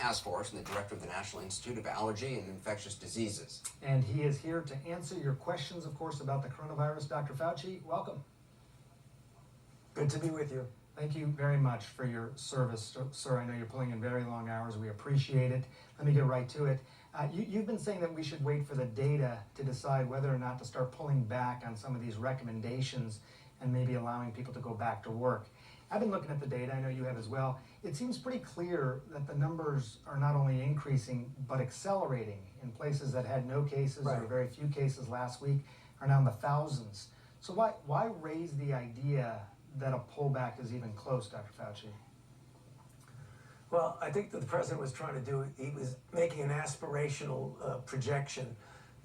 Task Force and the director of the National Institute of Allergy and Infectious Diseases. And he is here to answer your questions, of course, about the coronavirus. Dr. Fauci, welcome. Good to be with you. Thank you very much for your service, sir. I know you're pulling in very long hours. We appreciate it. Let me get right to it. You've been saying that we should wait for the data to decide whether or not to start pulling back on some of these recommendations and maybe allowing people to go back to work. I've been looking at the data. I know you have as well. It seems pretty clear that the numbers are not only increasing, but accelerating in places that had no cases or very few cases last week are now in the thousands. So why raise the idea that a pullback is even close, Dr. Fauci? Well, I think that the president was trying to do, he was making an aspirational projection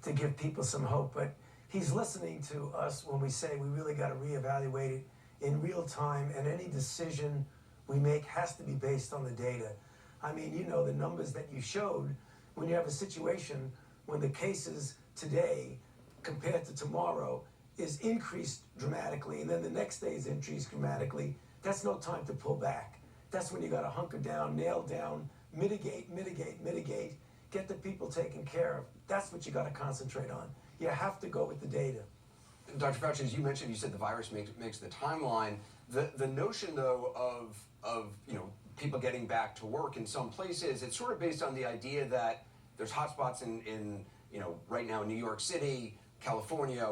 to give people some hope, but he's listening to us when we say we really got to reevaluate it in real time, and any decision we make has to be based on the data. I mean, you know, the numbers that you showed, when you have a situation when the cases today compared to tomorrow is increased dramatically, and then the next day is increased dramatically, that's no time to pull back. That's when you got to hunker down, nail down, mitigate, get the people taken care of. That's what you got to concentrate on. You have to go with the data. Dr. Fauci, as you mentioned, you said the virus makes the timeline. The notion, though, of people getting back to work in some places, it's sort of based on the idea that there's hotspots in right now in New York City, California.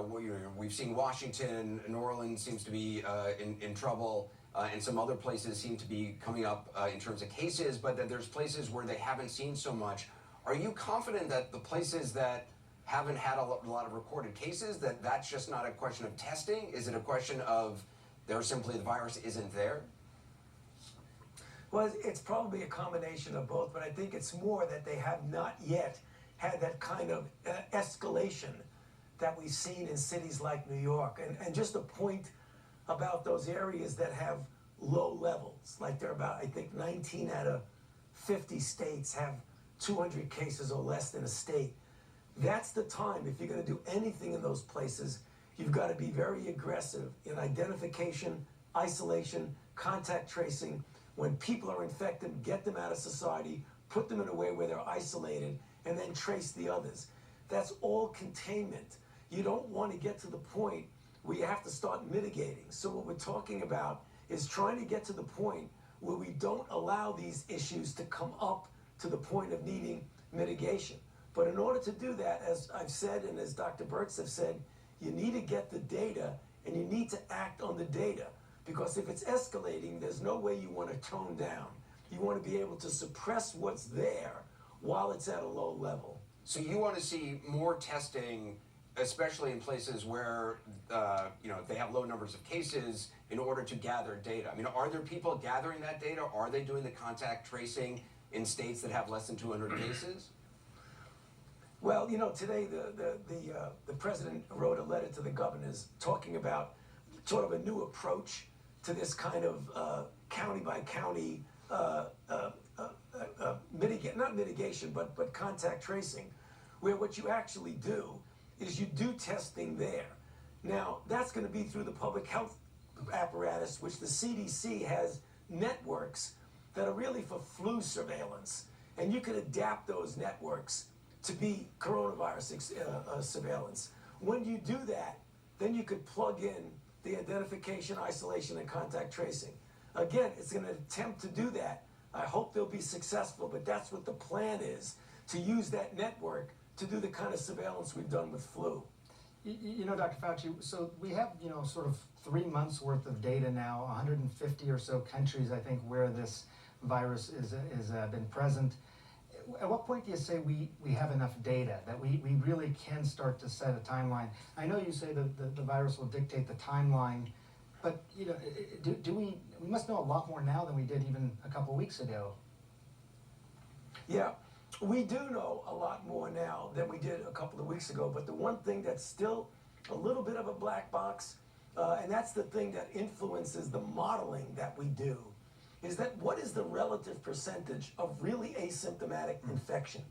We've seen Washington, New Orleans seems to be in trouble, and some other places seem to be coming up in terms of cases, but that there's places where they haven't seen so much. Are you confident that the places that haven't had a lot of recorded cases, that's just not a question of testing? Is it a question of the virus isn't there? Well, it's probably a combination of both, but I think it's more that they have not yet had that kind of escalation that we've seen in cities like New York. And just a point about those areas that have low levels, like they're about, I think 19 out of 50 states have 200 cases or less in a state. That's the time, if you're going to do anything in those places, you've got to be very aggressive in identification, isolation, contact tracing. When people are infected, get them out of society, put them in a way where they're isolated, and then trace the others. That's all containment. You don't want to get to the point where you have to start mitigating. So what we're talking about is trying to get to the point where we don't allow these issues to come up to the point of needing mitigation. But in order to do that, as I've said and as Dr. Birx have said, you need to get the data and you need to act on the data. Because if it's escalating, there's no way you want to tone down. You want to be able to suppress what's there while it's at a low level. So you want to see more testing, especially in places where they have low numbers of cases, in order to gather data. I mean, are there people gathering that data? Are they doing the contact tracing in states that have less than 200 cases? Well, today the president wrote a letter to the governors talking about sort of a new approach to this kind of county by county not mitigation, but contact tracing, where what you actually do is you do testing there. Now, that's going to be through the public health apparatus, which the CDC has networks that are really for flu surveillance. And you can adapt those networks to be coronavirus surveillance. When you do that, then you could plug in the identification, isolation, and contact tracing. Again, it's going to attempt to do that. I hope they'll be successful, but that's what the plan is, to use that network to do the kind of surveillance we've done with flu. Dr. Fauci, so we have, sort of 3 months worth of data now, 150 or so countries, I think, where this virus is been present. At what point do you say we have enough data, that we really can start to set a timeline? I know you say that the virus will dictate the timeline, but we must know a lot more now than we did even a couple weeks ago. Yeah, we do know a lot more now than we did a couple of weeks ago, but the one thing that's still a little bit of a black box, and that's the thing that influences the modeling that we do, is that what is the relative percentage of really asymptomatic infection?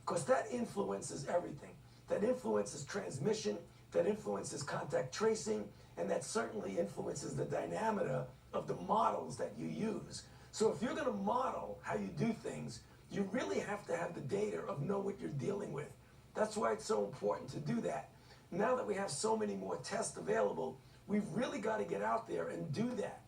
Because that influences everything. That influences transmission, that influences contact tracing, and that certainly influences the dynamic of the models that you use. So if you're going to model how you do things, You really have to have the data of know what you're dealing with. That's why it's so important to do that. Now that we have so many more tests available, we've really got to get out there and do that.